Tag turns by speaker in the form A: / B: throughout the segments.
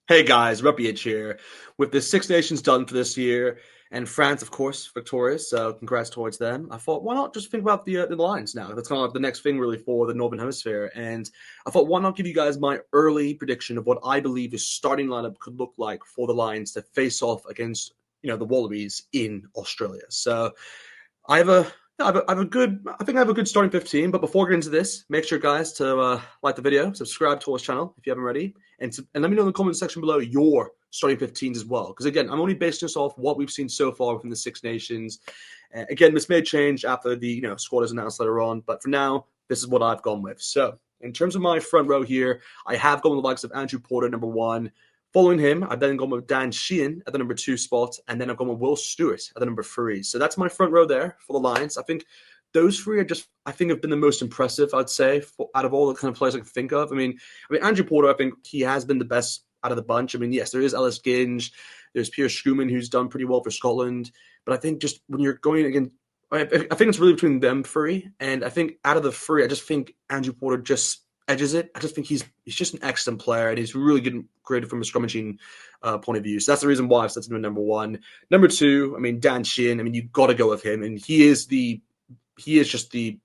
A: Hey guys, Ruppy here. With the Six Nations done for this year, and France, of course, victorious, so congrats towards them. I thought, why not just think about the Lions now? That's kind of like the next thing, really, for the Northern Hemisphere. And I thought, why not give you guys my early prediction of what I believe the starting lineup could look like for the Lions to face off against, the Wallabies in Australia. So I have a I have a good I think I have a good starting 15. But before getting into this, make sure guys to like the video, subscribe to our channel if you haven't already, and let me know in the comment section below your starting 15s as well. Because again, I'm only basing this off what we've seen so far within the Six Nations. Again, this may change after the squad is announced later on, but for now, this is what I've gone with. So in terms of my front row here, I have gone with the likes of Andrew Porter, number one. Following him, I've then gone with Dan Sheehan at the number 2 spot, and then I've gone with Will Stewart at the number 3. So that's my front row there for the Lions. I think those three have been the most impressive, I'd say, out of all the kind of players I can think of. I mean, Andrew Porter, I think he has been the best out of the bunch. I mean, yes, there is Ellis Ginge, there's Pierre Schoeman, who's done pretty well for Scotland, but I think just when you're going again, I think it's really between them three, and I think out of the three, I just think Andrew Porter just edges it. I just think he's just an excellent player, and he's really good, created from a scrummaging point of view. So that's the reason why I've set him at number one. Number two, I mean, Dan Sheehan. I mean, you've got to go with him, and he is just the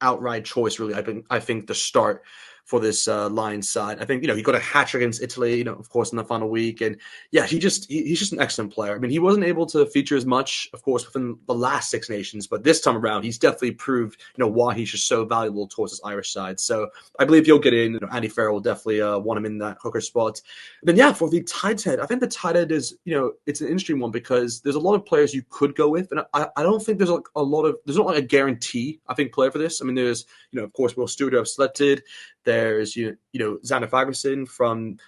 A: outright choice, really. I think the start for this Lions side. I think he got a hat trick against Italy, of course, in the final week, and yeah, he's just an excellent player. I mean, he wasn't able to feature as much, of course, within the last Six Nations, but this time around, he's definitely proved why he's just so valuable towards this Irish side. So I believe he'll get in. Andy Farrell will definitely want him in that hooker spot. And then yeah, for the tight head, I think the tight head is it's an interesting one because there's a lot of players you could go with, and I don't think there's there's not like a guarantee I think player for this. I mean, there's of course Will Stewart I've selected. There's Xander Fagerson from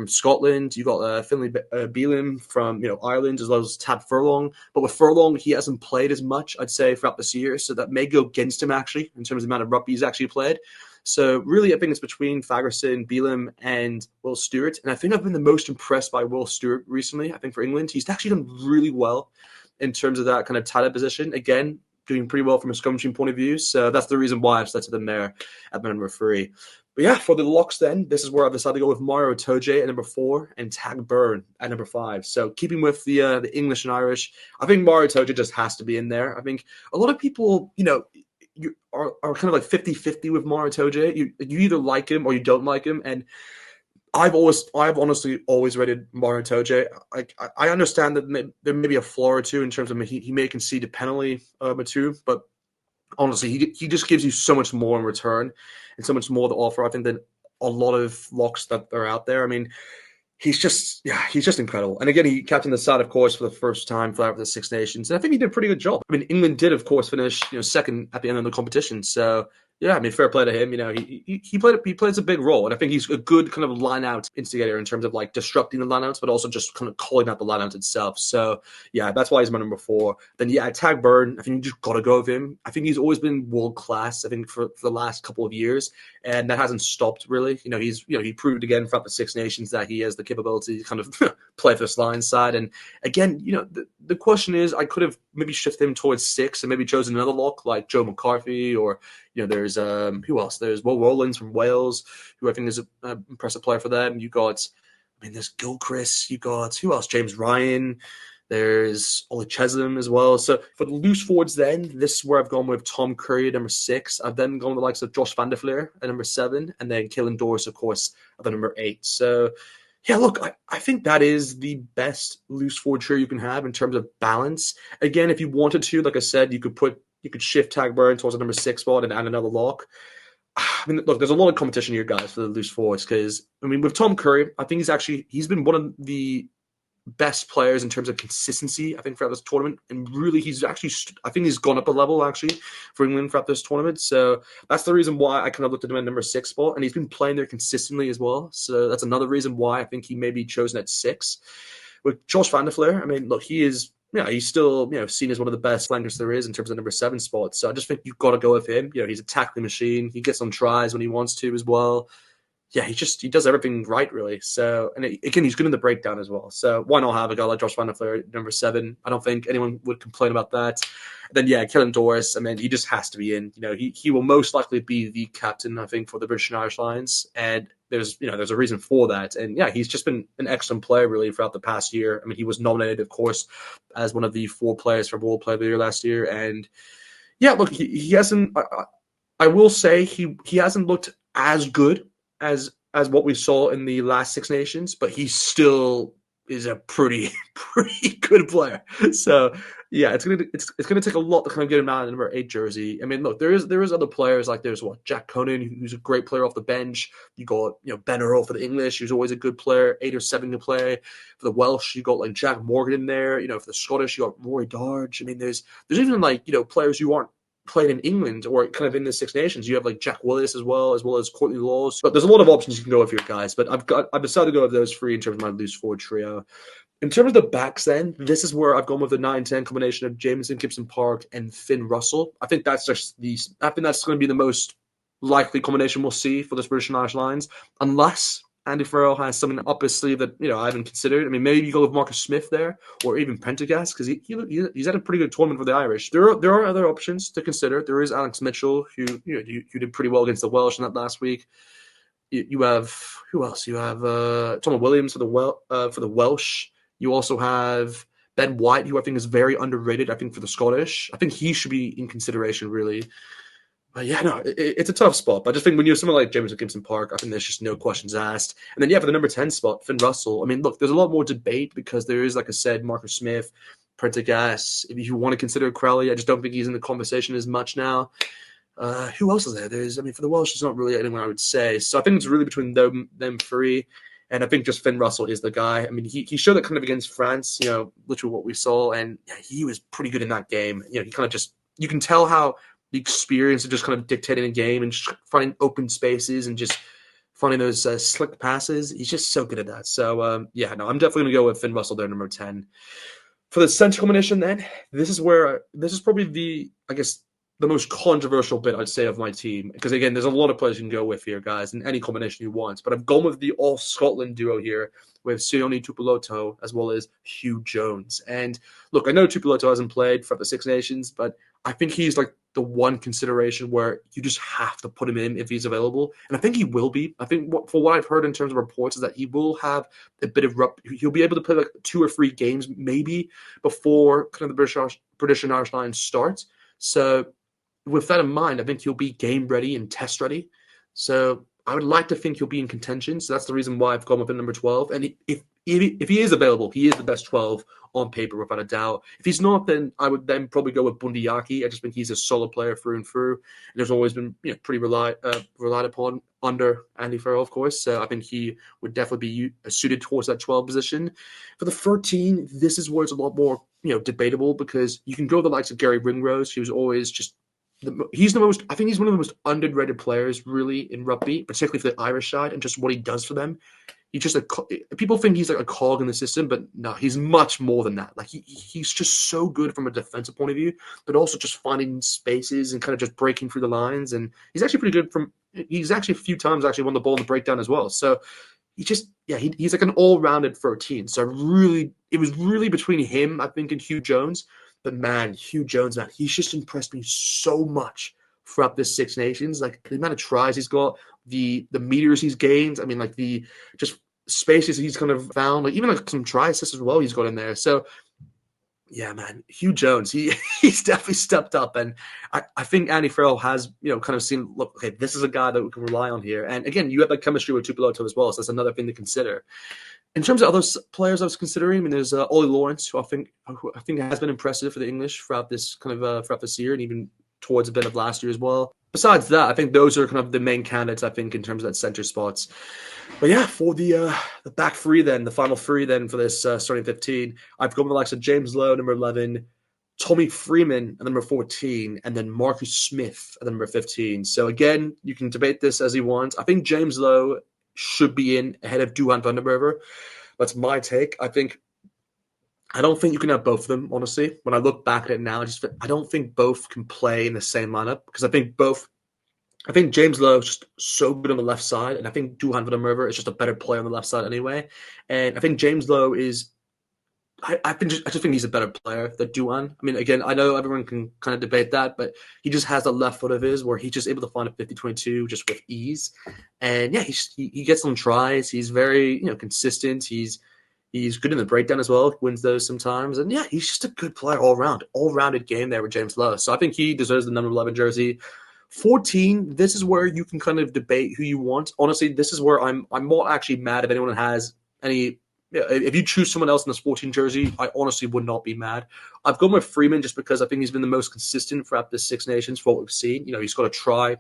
A: Scotland. You got Finlay Bealham from Ireland, as well as Tab Furlong. But with Furlong, he hasn't played as much, I'd say, throughout this year, so that may go against him actually in terms of the amount of rugby he's actually played. So really, I think it's between Fagerson, Bealham, and Will Stewart. And I think I've been the most impressed by Will Stewart recently. I think for England, he's actually done really well in terms of that kind of tight end position. Again, doing pretty well from a scrummaging point of view. So that's the reason why I've selected him there at number 3. But yeah, for the locks then, this is where I've decided to go with Mario Itoje at number 4 and Tag Byrne at number 5. So keeping with the English and Irish, I think Mario Itoje just has to be in there. I think a lot of people, you are kind of like 50-50 with Mario Itoje. You either like him or you don't like him. And I've honestly always rated Mario Itoje. I understand that there may be a flaw or two in terms of he may concede a penalty or two, but honestly, he just gives you so much more in return and so much more to offer, I think, than a lot of locks that are out there. I mean, he's just incredible. And again, he captained the side, of course, for the first time for the Six Nations. And I think he did a pretty good job. I mean, England did, of course, finish second at the end of the competition. So yeah, I mean, fair play to him. He plays a big role, and I think he's a good kind of line-out instigator in terms of like disrupting the line-outs, but also just kind of calling out the line-out itself. So yeah, that's why he's my number 4. Then yeah, Tag Byrne, I think you just got to go with him. I think he's always been world-class, I think, for the last couple of years, and that hasn't stopped really. He proved again throughout the Six Nations that he has the capability to kind of play for this Lions side. And again, the question is, I could have maybe shifted him towards 6 and maybe chosen another lock like Joe McCarthy, or there's who else? There's Will Rowlands from Wales, who I think is an impressive player for them. There's Gilchrist. You got who else? James Ryan. There's Ollie Chesham as well. So for the loose forwards, then this is where I've gone with Tom Curry at number 6. I've then gone with the likes of Josh van der Fleer at number 7, and then Caelan Doris, of course, at the number 8. So yeah, look, I think that is the best loose forward trio you can have in terms of balance. Again, if you wanted to, like I said, you could shift Tag Byrne towards the number 6 spot and add another lock. I mean, look, there's a lot of competition here, guys, for the loose forwards because, I mean, with Tom Curry, I think he's been one of the best players in terms of consistency, I think, throughout this tournament. And really, I think he's gone up a level, actually, for England throughout this tournament. So that's the reason why I kind of looked at him at number 6 spot. And he's been playing there consistently as well. So that's another reason why I think he may be chosen at 6. With Josh van der Fleer, I mean, look, he's still, seen as one of the best flankers there is in terms of number 7 spot. So I just think you've got to go with him. He's a tackling machine. He gets on tries when he wants to as well. Yeah, he does everything right, really. So, and again, he's good in the breakdown as well. So why not have a guy like Josh van der Fleer at number 7? I don't think anyone would complain about that. And then, yeah, Caelan Doris, I mean, he just has to be in. He will most likely be the captain, I think, for the British and Irish Lions. And there's a reason for that. And yeah, he's just been an excellent player really throughout the past year. I mean, he was nominated, of course, as one of the 4 players for World Player of the Year last year. And yeah, look, he hasn't. I will say he hasn't looked as good as what we saw in the last Six Nations, but he still is a pretty pretty good player. So yeah, it's gonna take a lot to kind of get him out of the number 8 jersey. I mean, look, there is other players like there's Jack Conan, who's a great player off the bench. You got Ben Earl for the English, who's always a good player, 8 or 7 to play. For the Welsh, you got like Jack Morgan in there. For the Scottish, you got Rory Darge. I mean, there's even like players who aren't played in England or kind of in the Six Nations. You have like Jack Willis as well as Courtney Laws. But there's a lot of options you can go with here, guys. But I've decided to go with those 3 in terms of my loose forward trio. In terms of the backs, then, this is where I've gone with the 9-10 combination of Jameson, Gibson Park, and Finn Russell. I think that's going to be the most likely combination we'll see for this British and Irish Lions, unless Andy Farrell has something up his sleeve that I haven't considered. I mean, maybe you go with Marcus Smith there, or even Prendergast, because he's had a pretty good tournament for the Irish. There are other options to consider. There is Alex Mitchell, who did pretty well against the Welsh in that last week. You have who else? You have Tom Williams for the Welsh. You also have Ben White, who I think is very underrated. I think for the Scottish, I think he should be in consideration really. But yeah, no, it's a tough spot. But I just think when you have someone like Jameson Gibson Park, I think there's just no questions asked. And then, yeah, for the number 10 spot, Finn Russell. I mean, look, there's a lot more debate because there is, like I said, Marcus Smith, Prendergast. If you want to consider Crowley, I just don't think he's in the conversation as much now. Who else is there? For the Welsh, there's not really anyone I would say. So I think it's really between them 3. And I think just Finn Russell is the guy. I mean, he showed that kind of against France, literally what we saw. And yeah, he was pretty good in that game. He kind of just, you can tell how the experience of just kind of dictating a game and just finding open spaces and just finding those slick passes. He's just so good at that. So, I'm definitely going to go with Finn Russell there, number 10. For the center combination then, this is probably the most controversial bit, I'd say, of my team. Because, again, there's a lot of players you can go with here, guys, in any combination you want. But I've gone with the all-Scotland duo here with Sione Tupulotu as well as Hugh Jones. And, look, I know Tupulotu hasn't played for the Six Nations, but I think he's, like, the one consideration where you just have to put him in if he's available. And I think he will be. I think for what I've heard in terms of reports is that he will have a bit of he'll be able to play, like, 2 or 3 games maybe before kind of the British and Irish Lions starts. So with that in mind, I think he'll be game ready and test ready. So I would like to think he'll be in contention. So that's the reason why I've gone with him number 12. And if he is available, he is the best 12 on paper without a doubt. If he's not, then I would then probably go with Bundy Yaki. I just think he's a solid player through and through. And there's always been pretty relied upon under Andy Farrell, of course. So I think he would definitely be suited towards that 12 position. For the 13, this is where it's a lot more debatable because you can go the likes of Gary Ringrose, who's always just he's one of the most underrated players really in rugby, particularly for the Irish side and just what he does for them. He's just people think he's like a cog in the system, but no, he's much more than that. Like he's just so good from a defensive point of view, but also just finding spaces and kind of just breaking through the lines. And he's actually pretty good he's actually a few times actually won the ball in the breakdown as well. So he's like an all-rounded 13. So it was really between him, I think, and Hugh Jones. But man, Hugh Jones, man, he's just impressed me so much throughout this Six Nations. Like the amount of tries he's got, the meters he's gained. I mean, like the just spaces he's kind of found. Like even like some try assists as well he's got in there. So yeah, man, Hugh Jones, he's definitely stepped up, and I think Andy Farrell has kind of seen, look, okay, this is a guy that we can rely on here. And again, you have that chemistry with Tupulotu as well, so that's another thing to consider. In terms of other players I was considering, I mean, there's Ollie Lawrence, who I think has been impressive for the English throughout this throughout this year, and even towards a bit of last year as well. Besides that, I think those are kind of the main candidates, I think, in terms of that center spots. But yeah, for the back 3 then, the final 3 then for this starting 15, I've gone with the likes of James Lowe, number 11, Tommy Freeman at number 14, and then Marcus Smith at number 15. So again, you can debate this as you want. I think James Lowe should be in ahead of Duhan van der Merwe. That's my take. I don't think you can have both of them, honestly. When I look back at it now, I don't think both can play in the same lineup because I think James Lowe is just so good on the left side, and I think Duhan van der Merwe is just a better player on the left side anyway. And I think James Lowe is I just think he's a better player than Duan. I mean, again, I know everyone can kind of debate that, but he just has that left foot of his where he's just able to find a 50-22 just with ease. And yeah, he gets some tries. He's very, consistent. He's good in the breakdown as well. He wins those sometimes. And yeah, he's just a good player all around. All rounded game there with James Lowe. So I think he deserves the number 11 jersey. 14, this is where you can kind of debate who you want. Honestly, this is where I'm not actually mad if anyone has any. Yeah, if you choose someone else in this 14 jersey, I honestly would not be mad. I've gone with Freeman just because I think he's been the most consistent throughout the Six Nations for what we've seen. He's got to try,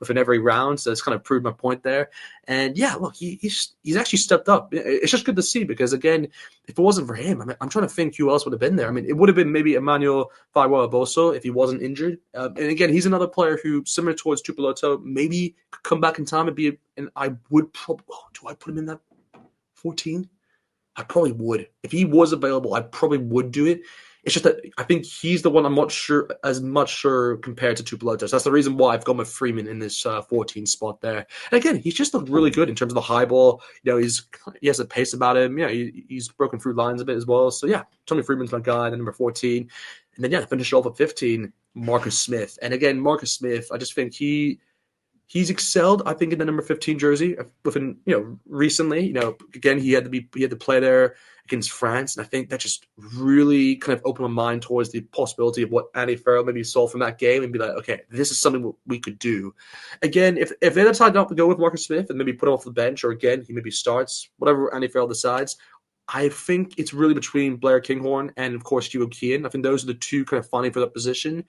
A: within every round. So it's kind of proved my point there. And yeah, look, he's actually stepped up. It's just good to see because, again, if it wasn't for him, I'm trying to think who else would have been there. I mean, it would have been maybe Emmanuel Faiwa-Aboso if he wasn't injured. And again, he's another player who, similar towards Tupeloto, maybe could come back in time and be, and I would probably, do I put him in that 14? I probably would. If he was available, I probably would do it. It's just that I think he's the one I'm not sure as much sure compared to Tupeloto. So that's the reason why I've gone with Freeman in this 14 spot there. And again, he's just looked really good in terms of the high ball. He has a pace about him. He's broken through lines a bit as well. So yeah, Tommy Freeman's my guy. Then number 14, and then yeah, finish off at 15, Marcus Smith. And again, Marcus Smith, I just think he's excelled, I think, in the number 15 jersey within, recently. Again, he had to play there against France, and I think that just really kind of opened my mind towards the possibility of what Andy Farrell maybe saw from that game and be like, okay, this is something we could do. Again, if they decide not to go with Marcus Smith and maybe put him off the bench, or again, he maybe starts, whatever Andy Farrell decides, I think it's really between Blair Kinghorn and, of course, Hugh Keane. I think those are the two kind of fighting for that position.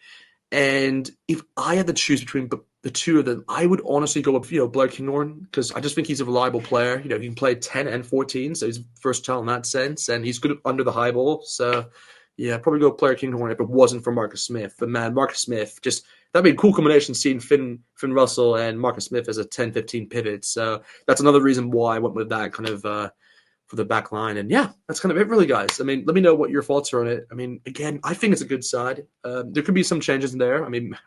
A: And if I had to choose between the two of them, I would honestly go with Blair Kinghorn because I just think he's a reliable player. He can play 10 and 14, so he's versatile in that sense, and he's good under the high ball. So yeah, probably go Blair Kinghorn if it wasn't for Marcus Smith. But man, Marcus Smith, just that'd be a cool combination seeing Finn Russell and Marcus Smith as a 10-15 pivot. So that's another reason why I went with that kind of for the back line. And yeah, that's kind of it really, guys. I mean, let me know what your thoughts are on it. I mean, again, I think it's a good side. There could be some changes in there. I mean,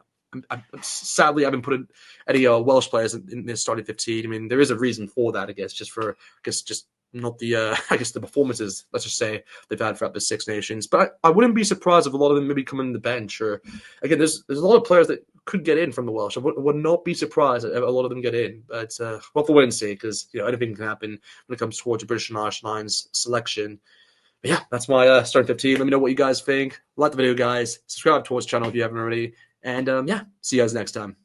A: sadly, I haven't put any Welsh players in this starting 15. I mean, there is a reason for that, I guess, just not the, the performances, let's just say, they've had throughout the Six Nations. But I wouldn't be surprised if a lot of them maybe come in the bench. Or, again, there's a lot of players that could get in from the Welsh. I would not be surprised if a lot of them get in. But we'll have to wait and see because, anything can happen when it comes towards the British and Irish Lions selection. But yeah, that's my starting 15. Let me know what you guys think. Like the video, guys. Subscribe to our channel if you haven't already. And yeah, see you guys next time.